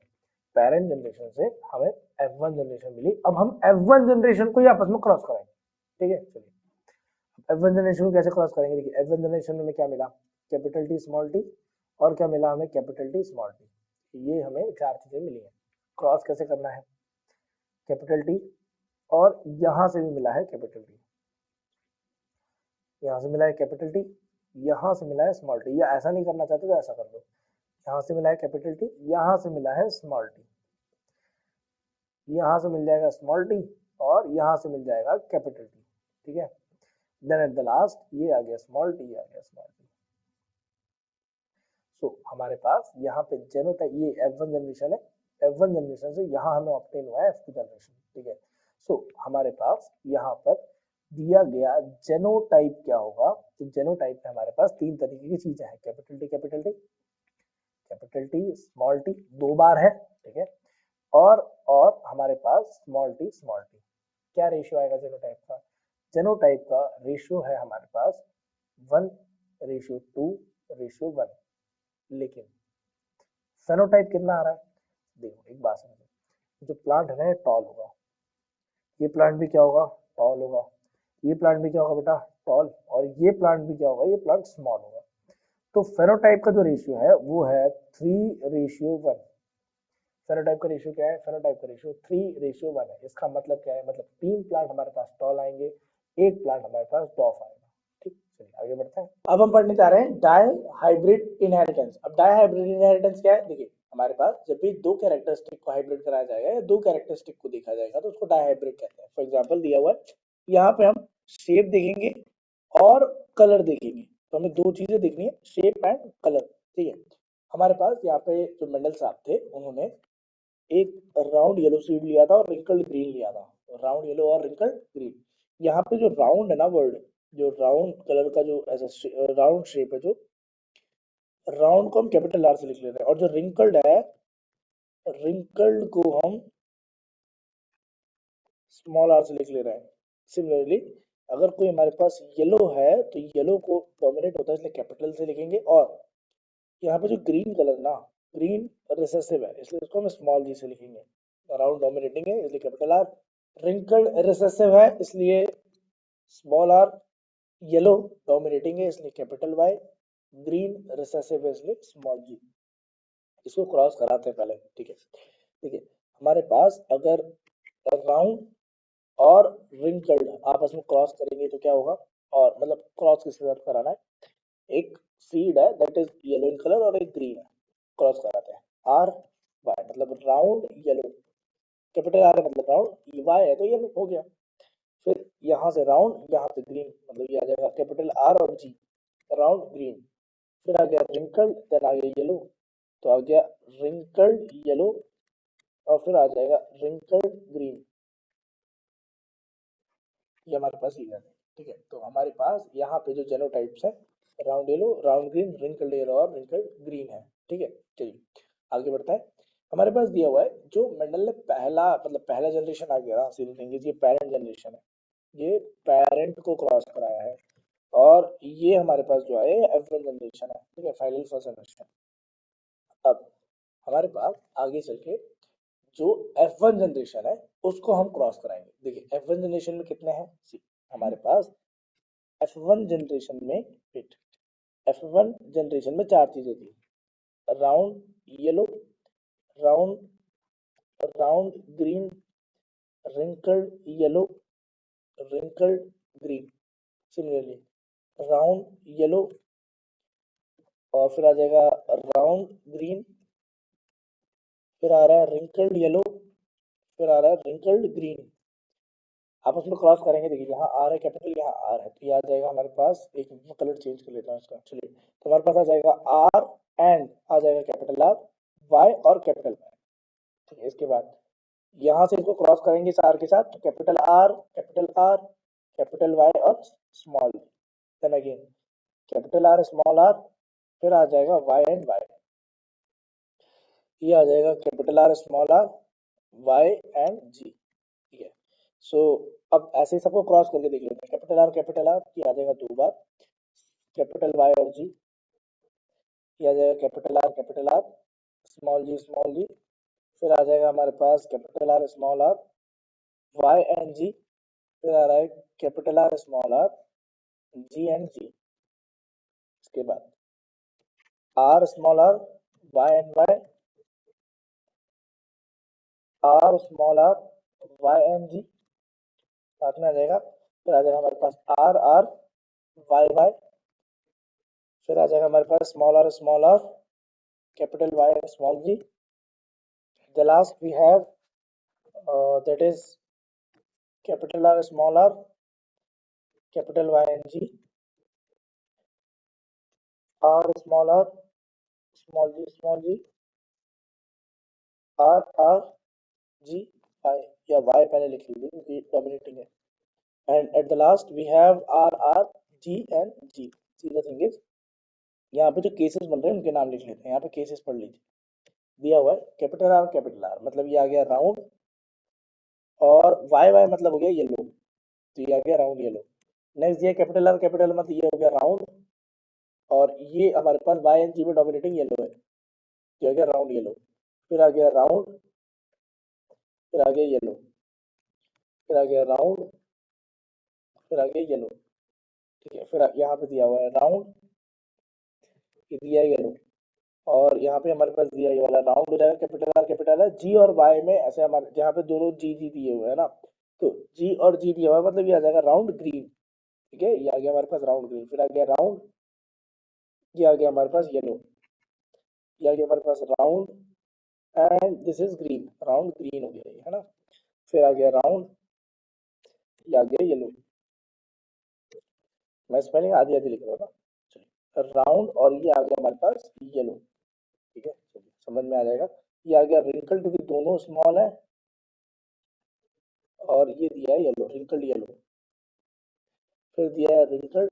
पेरेंट जनरेशन से हमें F1 जनरेशन मिली, अब हम F1 जनरेशन को ही आपस में क्रॉस कराएंगे, ठीक है। चलिए F1 जनरेशन को कैसे क्रॉस करेंगे, देखिए F1 जनरेशन में क्या मिला, कैपिटल टी स्मॉल टी, और क्या मिला हमें, कैपिटल टी स्मॉल टी। ये हमें चार चीजें मिली है। क्रॉस कैसे करना है, कैपिटल टी और यहां से भी मिला है कैपिटल टी, यहाँ से मिला है कैपिटल टी, यहाँ से मिला है स्मॉल टी, या ऐसा नहीं करना चाहते तो ऐसा कर लो, यहाँ से मिला है कैपिटल टी, यहाँ से मिला है स्मॉल टी, यहाँ से मिल जाएगा स्मॉल टी और यहाँ से मिल जाएगा कैपिटल टी, ठीक है। देन एट द लास्ट ये आ गया स्मॉल टी, आ गया स्मॉल टी। सो हमारे पास यहाँ पे जेनोटाइप, ये F1 जनरेशन है, F1 जनरेशन से यहाँ हमें ऑब्टेन हुआ है F2 जनरेशन, ठीक है। सो हमारे पास यहाँ पर दिया गया जेनोटाइप क्या होगा, तो जेनोटाइप में हमारे पास तीन तरीके की चीजें हैं, capital T capital T, capital T small T, दो बार है, ठीक है, और हमारे पास स्मॉल टी स्मॉल टी। क्या रेशियो आएगा जेनोटाइप का, जेनोटाइप का रेशियो है हमारे पास 1:2:1, लेकिन फेनोटाइप कितना आ रहा है, देखो एक बात समझो, जो प्लांट है ना ये टॉल होगा, ये प्लांट भी क्या होगा, टॉल होगा, ये प्लांट भी क्या होगा बेटा, टॉल, और ये प्लांट भी क्या होगा, ये प्लांट स्मॉल होगा। तो फेनोटाइप का जो रेशियो है वो है 3:1। फेनोटाइप का रेशियो क्या है, फेनोटाइप का रेशियो 3:1 है। इसका मतलब क्या है, मतलब तीन प्लांट हमारे पास टॉल आएंगे, एक प्लांट हमारे पास डॉफ आएगा, ठीक। चलिए आगे बढ़ते हैं। अब हम पढ़ने जा रहे हैं डाई हाइब्रिड इनहेरिटेंस। अब डाई हाइब्रिड इनहेरिटेंस क्या है, देखिए हमारे पास जब भी दो कैरेक्टरिस्टिक को हाइब्रिड कराया जाएगा या दो कैरेक्टरिस्टिक को देखा जाएगा तो उसको डाई हाइब्रिड कहते हैं। फॉर एग्जांपल दिया हुआ है, यहाँ पे हम शेप देखेंगे और कलर देखेंगे, तो हमें दो चीजें देखनी है, शेप एंड कलर, ठीक है। हमारे पास यहाँ पे जो मेंडल साहब थे उन्होंने एक राउंड येलो सीड लिया था और रिंकल्ड ग्रीन लिया था, राउंड येलो और रिंकल्ड ग्रीन। यहाँ पे जो राउंड है ना वर्ड, जो राउंड कलर का जो ऐसा राउंड शेप है, जो राउंड को हम कैपिटल आर से लिख लेते हैं, और जो रिंकल्ड है, रिंकल्ड को हम स्मॉल आर से लिख ले रहे हैं। सिमिलरली अगर कोई हमारे पास येलो है तो येलो को डोमिनेट होता है इसलिए कैपिटल से लिखेंगे, और यहाँ पे जो ग्रीन कलर ना, ग्रीन रिसेसिव है इसलिए उसको हम स्मॉल जी से लिखेंगे, राउंड डोमिनेटिंग है इसलिए कैपिटल आर, रिंकल्ड रिसेसिव है इसलिए स्मॉल आर, येलो डोमिनेटिंग है इसलिए कैपिटल वाई, ग्रीन रिसेसिव है इसलिए स्मॉल जी। इसको क्रॉस कराते हैं पहले, ठीक है। ठीक है, हमारे पास अगर राउंड और रिंकल्ड आपस में क्रॉस करेंगे तो क्या होगा, और मतलब क्रॉस किसके साथ कराना है, एक सीड है that is yellow in colour और एक ग्रीन है, क्रॉस कराते हैं, आर वाई मतलब राउंड येलो, कैपिटल आर मतलब राउंड, वाई है तो येलो हो गया। फिर यहाँ से राउंड, यहाँ पे ग्रीन, मतलब ये आ जाएगा कैपिटल आर और जी, राउंड ग्रीन। फिर आ गया रिंकल्ड, देन आ गया येलो, तो आ गया रिंकल्ड येलो, और फिर आ जाएगा रिंकल्ड ग्रीन, ये हमारे पास ये है, ठीक है। तो हमारे पास यहाँ पे जो जेनोटाइप्स है, round yellow, round green, wrinkled yellow और रिंकल्ड ग्रीन है, ठीक है। चलिए आगे बढ़ता है। हमारे पास दिया हुआ है जो मेंडल ने पहला, मतलब पहला जनरेशन आ गया ना, सीधे थिंग ये पेरेंट जनरेशन है, ये पेरेंट को क्रॉस कराया है, और ये हमारे पास जो है F1 जनरेशन है, ठीक है, फाइनल फर्स्ट जनरेशन। अब हमारे पास आगे चल के जो F1 जनरेशन है उसको हम क्रॉस कराएंगे। देखिए F1 जनरेशन में कितने हैं, हमारे पास F1 जनरेशन में फिट, F1 जनरेशन में चार चीजें थी, round yellow, round round green, wrinkled yellow, wrinkled green. Similarly round yellow, और फिर आ जाएगा राउंड ग्रीन, फिर आ रहा है रिंकल्ड येलो, फिर आ रहा है रिंकल्ड ग्रीन। आपस में क्रॉस करेंगे, देखिए यहाँ आर है कैपिटल, यहाँ आर है, तो ये आ जाएगा हमारे पास, एक कलर चेंज कर लेता हूँ इसका, चलिए तो हमारे पास आ जाएगा आर एंड आ जाएगा कैपिटल आर, वाई और कैपिटल वाई, ठीक है। इसके बाद यहाँ से इसको क्रॉस करेंगे इस आर के साथ, तो कैपिटल आर, कैपिटल वाई और small, then again capital R small R, फिर आ जाएगा वाई एंड वाई, ये आ जाएगा capital R small R, Y and G, so अब ऐसे ही सबको क्रॉस करके देख लेते हैं। कैपिटल आर की आ जाएगा 2 बार, कैपिटल वाई और जी की आ जाएगा कैपिटल आर स्मॉल जी, फिर आ जाएगा हमारे पास capital R small R Y and G, फिर आ रहा है capital R small R G and G. इसके बाद R small R Y and Y, R small R Y and G साथ में आ जाएगा, फिर आ जाएगा हमारे पास आर आर वाई वाई, फिर आ जाएगा हमारे पास small R capital Y and small G. The last we have that is capital R small r capital Y and G, R small g R R G Y, या Y पहले लिख लीजिए क्योंकि डोमिनेटिंग है, and at the last we have R R G and G। See the thing is यहाँ पे जो cases बन रहे हैं उनके नाम लिख लेते हैं। यहाँ पे केसेस पढ़ लीजिए, दिया हुआ है कैपिटल आर मतलब ये आ गया राउंड, और वाई वाई मतलब हो गया येलो, तो ये आ गया राउंड येलो। नेक्स्ट दिया कैपिटल मतलब ये हो गया राउंड, और ये हमारे पास वाई एंड जी में डोमिनेटिंग येलो है, ये आ गया राउंड येलो, फिर आ गया राउंड, फिर आ गया येलो, फिर आ गया राउंड, फिर आ गया येलो। ठीक है, फिर यहाँ पे दिया हुआ है राउंड, ये दिया है येलो, और यहाँ पे हमारे पास दिया ये वाला राउंड हो जाएगा कैपिटल है जी और वाई में ऐसे हमारे जहाँ पे दोनों जी जी दिए हुए हैं ना, तो जी और जी दिया हुआ है मतलब ये आ जाएगा राउंड ग्रीन। ठीक है, ये आ गया हमारे पास राउंड ग्रीन, फिर आ गया राउंड, ये आ गया हमारे पास येलो, ये आ गया हमारे पास round, and this is green, round green हो गया ये, है ना। फिर आ गया राउंड, ये आ गया येलो, मैं स्पेलिंग आधी आधी लिख रहा हूँ ना, चलिए राउंड, और ये आ गया हमारे पास येलो। ठीक है, चलिए समझ में आ जाएगा। ये आ गया रिंकल क्योंकि दोनों स्मॉल है, और ये दिया है येलो, रिंकल येलो, फिर दिया है रिंकल,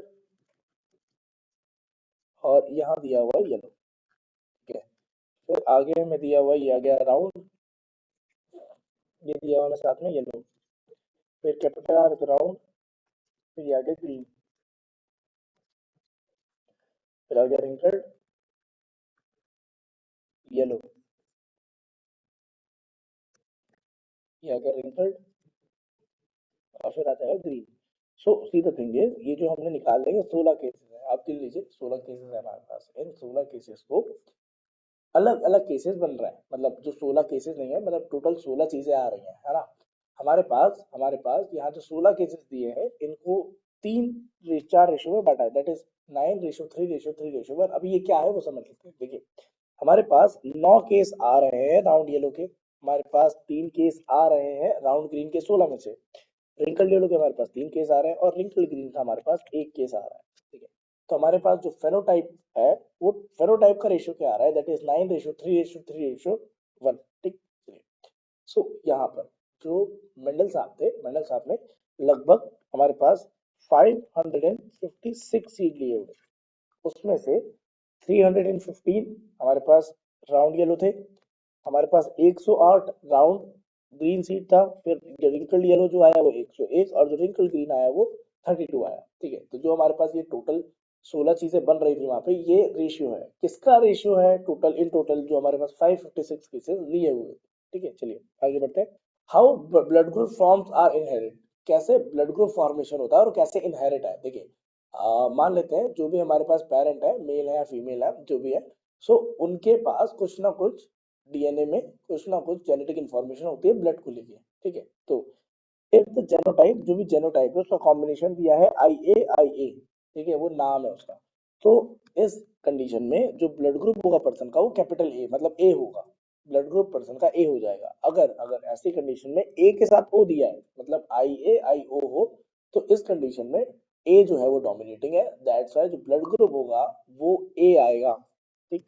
और यहाँ दिया हुआ है येलो। ठीक है, फिर आगे में दिया हुआ ये आ गया राउंड, ये दिया हुआ है साथ में येलो, फिर कैपिटल आर राउंड, फिर ये आ गया ग्रीन, फिर आ गया रिंकल येलो, ये आ गया रिंकल, और फिर आ जाएगा green. So C the thing is ये जो हमने निकाल लेंगे 16 केसेस है, आप गिन लीजिए 16 केसेस है हमारे पास। इन 16 केसेस को अलग अलग केसेस बन रहा है, मतलब जो 16 केसेस नहीं है मतलब टोटल 16 चीजें आ रही हैं, है ना। हमारे पास यहाँ जो 16 केसेस दिए हैं इनको 4 रेशो में बांटा है, दैट इज 9:3:3:1। अभी ये क्या है वो समझ लेते हैं। देखिए हमारे पास 9 केस आ रहे हैं राउंड येलो के, हमारे पास 3 केस आ रहे हैं राउंड ग्रीन के 16 में से, रिंकल येलो के हमारे पास 3 केस आ रहे हैं, और रिंकल ग्रीन का हमारे पास 1 केस आ रहा है। ठीक है, तो हमारे पास जो फेनोटाइप है वो फेनोटाइप का रेशियो क्या आ रहा है, दैट इज 9:3:3:1। ठीक, सो यहाँ पर जो मेंडल साहब ने लगभग हमारे पास 556 सीड लिए हुए, उसमें से 315 हमारे पास राउंड येलो थे, हमारे पास 108 राउंड ग्रीन सीड था, फिर रिंकल येलो जो आया वो 101, और जो रिंकल ग्रीन आया वो 32 आया। ठीक है, तो जो हमारे पास ये टोटल 16 चीजें बन रही थी वहां पे, ये रेशियो है, किसका रेशियो है, टोटल इन टोटल जो हमारे पास 556 केसेस लिए हुए। ठीक है, चलिए आगे बढ़ते हैं। How blood group forms are inherit, कैसे ब्लड ग्रुप फॉर्मेशन होता है और कैसे इनहेरिट है। देखिए मान लेते हैं जो भी हमारे पास पेरेंट है, मेल है या फीमेल है जो भी है, सो उनके पास कुछ ना कुछ डीएनए में कुछ ना कुछ जेनेटिक इंफॉर्मेशन होती है ब्लड को लेके। ठीक है, तो इफ द जेनोटाइप, जो भी जेनोटाइप है उसका कॉम्बिनेशन दिया है IA। ठीक है, वो नाम है उसका। तो इस कंडीशन में जो ब्लड ग्रुप होगा पर्सन का वो कैपिटल ए मतलब ए होगा, ब्लड ग्रुप पर्सन का ए हो जाएगा। अगर अगर ऐसी कंडीशन में ए के साथ ओ दिया है मतलब IA IO हो, तो इस कंडीशन में ए जो है वो डोमिनेटिंग है, दैट्स वाई जो ब्लड ग्रुप होगा वो ए आएगा। ठीक,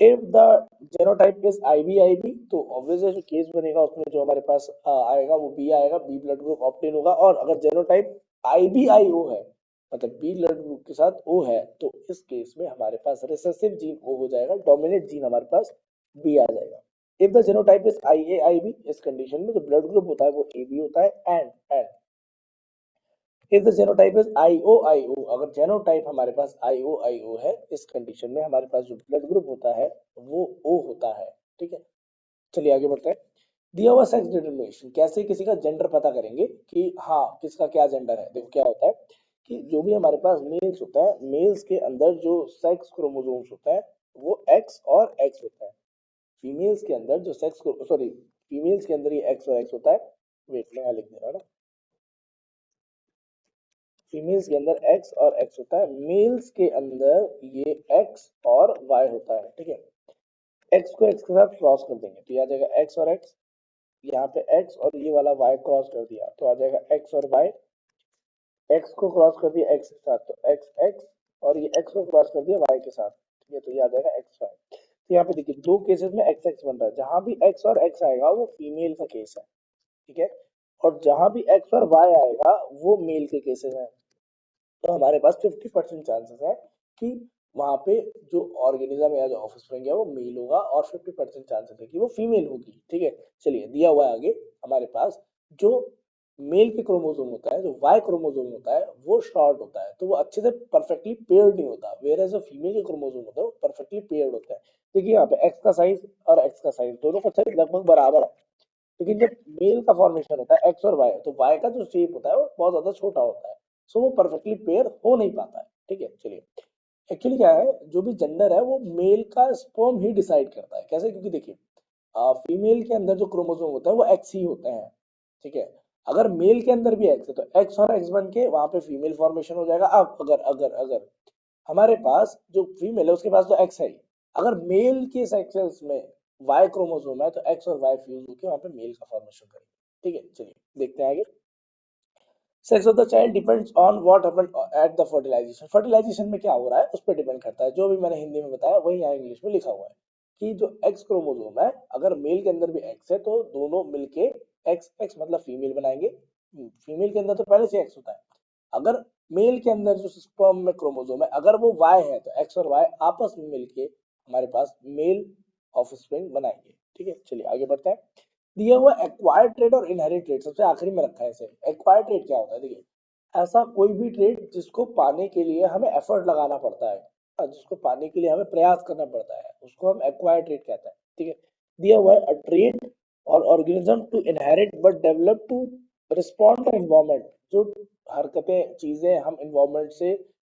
if the genotype is IB तो ऑब्वियसली जो केस बनेगा उसमें जो हमारे पास आएगा वो बी आएगा, बी ब्लड ग्रुप ऑप्टेन होगा। और अगर जेनोटाइप IBIO है मतलब बी ब्लड ग्रुप के साथ ओ है, तो इस केस में हमारे पास रिसेसिव जीन ओ हो जाएगा, डोमिनेट जीन हमारे पास बी आ जाएगा। If the genotype is IAIB, इस कंडीशन में जो ब्लड ग्रुप होता है वो AB होता है। And if the genotype is IOIO, अगर जीनोटाइप हमारे पास IOIO है, इस कंडीशन में हमारे पास जो ब्लड ग्रुप होता है वो O होता है। ठीक है, चलिए आगे बढ़ते हैं। दिया हुआ सेक्स डिटरमिनेशन, कैसे किसी का जेंडर पता करेंगे कि हाँ किसका क्या जेंडर है। देखो क्या होता है कि जो भी हमारे पास मेल्स होता है, मेल्स के अंदर जो सेक्स क्रोमोसोम्स होता है वो X और X होता है। फीमेल्स के अंदर जो सेक्स, सॉरी, फीमेल्स के अंदर ये X और X होता है। वेट, मैं यहाँ लिख दे रहा हूँ ना। फीमेल्स के अंदर X और X होता है, मेल्स के अंदर ये X और Y होता है। ठीक है, X को X के साथ क्रॉस कर देंगे तो ये आ जाएगा X और X। यहाँ पे X और ये वाला Y क्रॉस कर दिया तो आ जाएगा X और Y। X को क्रॉस कर दिया X के साथ तो X X, और ये X को क्रॉस कर दिया Y के साथ। ठीक है, तो ये आ जाएगा XY। तो यहाँ पे देखिए दो केसेस में XX बन रहा है, जहां भी X और X आएगा वो फीमेल का केस है। ठीक है, और जहां भी X और Y आएगा वो मेल के केसेस हैं। तो हमारे पास 50% चांसेस है कि वहां पे जो ऑर्गेनिज्म या जो ऑफस्प्रिंग है वो मेल होगा, और 50% चांसेस है कि वो फीमेल होगी। ठीक है, चलिए दिया हुआ है आगे हमारे पास, जो मेल के क्रोमोसोम होता है, जो वाई क्रोमोसोम होता है वो शॉर्ट होता है, तो वो अच्छे से परफेक्टली पेयर्ड नहीं होता, वेयर जो फीमेल के क्रोमोसोम होता है वो परफेक्टली पेयर्ड होता है। देखिए यहाँ पे एक्स का साइज और एक्स का साइज दोनों का साइज लगभग बराबर है, लेकिन जब मेल का फॉर्मेशन होता है एक्स और वाई, तो वाई का जो शेप होता है वो बहुत ज्यादा छोटा होता है, सो वो परफेक्टली पेयर हो नहीं पाता है। ठीक है, चलिए एक्चुअली क्या है, जो भी जेंडर है वो मेल का स्पर्म ही डिसाइड करता है। कैसे, क्योंकि देखिए फीमेल के अंदर जो क्रोमोसोम होता है वो एक्स ही होते हैं। ठीक है, अगर मेल के अंदर भी एक्स है तो एक्स और एक्स बन के वहां पे फीमेल फॉर्मेशन हो जाएगा। अब अगर अगर अगर हमारे पास जो फीमेल है उसके पास तो एक्स है ही, अगर मेल के सेक्सेस में वाई क्रोमोसोम है तो एक्स और वाई फ्यूज होकर वहां पे मेल का फॉर्मेशन करेंगे। ठीक है, चलिए देखते हैं आगे। Sex of the child depends on what happened at the fertilisation. Fertilisation में क्या हो रहा है उस पर डिपेंड करता है, जो भी मैंने हिंदी में बताया वही यहाँ इंग्लिश में लिखा हुआ है कि जो एक्स क्रोमोसोम है, अगर मेल के अंदर भी एक्स है तो दोनों मिलके एक्स एक्स मतलब फीमेल बनाएंगे। फीमेल के अंदर तो पहले से एक्स होता है। अगर मेल के अंदर जो स्पर्म में क्रोमोसोम है अगर वो वाई है तो एक्स और वाई आपस में मिलके हमारे पास मेल ऑफस्प्रिंग बनाएंगे। ठीक है, चलिए आगे बढ़ते हैं। दिया हुआ एक्वायर्ड ट्रेड और इनहेरिट ट्रेड सबसे आखिरी में रखा है इसे। एक्वायर्ड ट्रेड क्या होता है, देखिए ऐसा कोई भी ट्रेड जिसको पाने के लिए हमें एफर्ट लगाना पड़ता है, जिसको पाने के लिए हमें प्रयास करना पड़ता है, उसको हम एक्वायर्ड ट्रेड कहते हैं। ठीक है, दिया हुआ है अ ट्रेड और organism to inherit but develop to respond to environment. जो हरकतें चीजें हम एनवायरमेंट से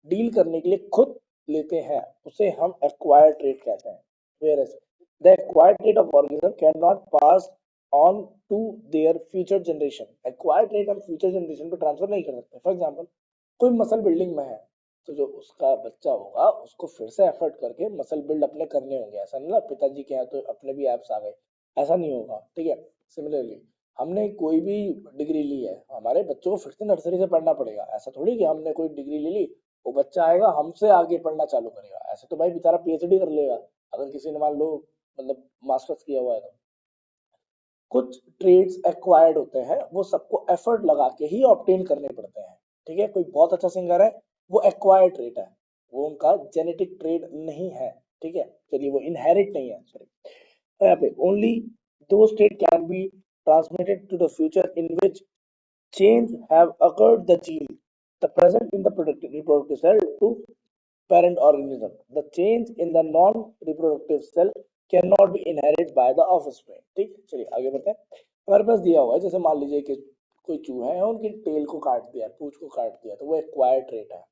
डील करने के लिए खुद लेते हैं उसे हम एक्वायर्ड ट्रेड कहते हैं। Whereas the acquired trait of organism cannot pass on to their future generation। acquired trait हम future generation पे ट्रांसफर नहीं कर सकते। फॉर एग्जाम्पल कोई मसल बिल्डिंग में है तो जो उसका बच्चा होगा उसको फिर से एफर्ट करके मसल बिल्ड अपने करने होंगे। ऐसा नहीं ना पिताजी के यहाँ तो अपने भी एप्स आ गए, ऐसा नहीं होगा। ठीक है, सिमिलरली हमने कोई भी डिग्री ली है, हमारे बच्चों को फिर से नर्सरी से पढ़ना पड़ेगा। ऐसा थोड़ी कि हमने कोई डिग्री ले ली वो बच्चा आएगा हमसे आगे पढ़ना चालू करेगा, ऐसे तो भाई बेचारा PhD कर लेगा अगर किसी ने मान लो मतलब मास्टर्स किया हुआ है तो। कुछ ट्रेड्स एक्वायर्ड होते हैं वो सबको एफर्ट लगा के ही ऑब्टेन करने पड़ते हैं। ठीक है, कोई बहुत अच्छा सिंगर है वो एक्वायर्ड ट्रेड है, वो उनका जेनेटिक ट्रेड नहीं है। ठीक है, चलिए वो इनहेरिट नहीं है, सॉरी। तो यहाँ पे ओनली दो state can be transmitted to the future in which change have occurred the gene the present in the reproductive cell to parent organism। The change in the non-reproductive cell cannot be inherited by the offspring। ठीक, चलिए आगे बढ़ते हैं। हमारे पास दिया हुआ है जैसे मान लीजिए कि कोई चूहा है उनकी टेल को काट दिया, पूंछ को काट दिया, तो वो एक्वायर्ड ट्रेट है।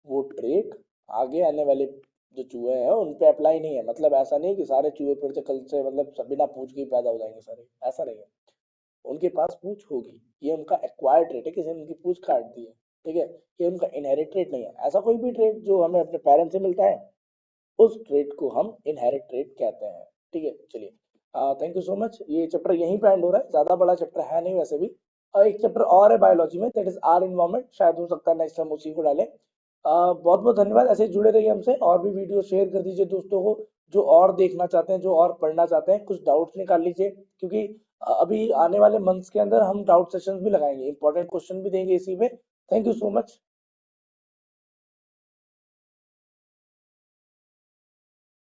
वो ट्रेट आगे आने वाले जो चूहे हैं उन पे अप्लाई नहीं है। मतलब ऐसा नहीं कि सारे चूहे फिर से कल से मतलब बिना पूंछ के ही पैदा हो जाएंगे सारे, ऐसा नहीं है। उनके पास पूंछ होगी, ये उनका एक्वायर्ड ट्रेट है, किसी ने उनकी पूंछ काट दी है। ठीक है, ये उनका इनहेरिट ट्रेट नहीं है। ऐसा कोई भी ट्रेट जो हमें अपने पेरेंट्स से मिलता है उस ट्रेट को हम इनहेरिट ट्रेट कहते हैं। ठीक है, चलिए थैंक यू सो मच। ये चैप्टर यहीं पे एंड हो रहा है, ज्यादा बड़ा चैप्टर है नहीं वैसे भी। एक चैप्टर और है बायोलॉजी में, दैट इज आर इन्वायरमेंट, शायद हो सकता है नेक्स्ट टाइम उसी को डालें। बहुत बहुत धन्यवाद, ऐसे ही जुड़े रहिए हमसे, और भी वीडियो शेयर कर दीजिए दोस्तों को जो और देखना चाहते हैं, जो और पढ़ना चाहते हैं। कुछ डाउट्स निकाल लीजिए क्योंकि अभी आने वाले मंथ्स के अंदर हम डाउट सेशंस भी लगाएंगे, इंपॉर्टेंट क्वेश्चन भी देंगे इसी पे। Thank you so much.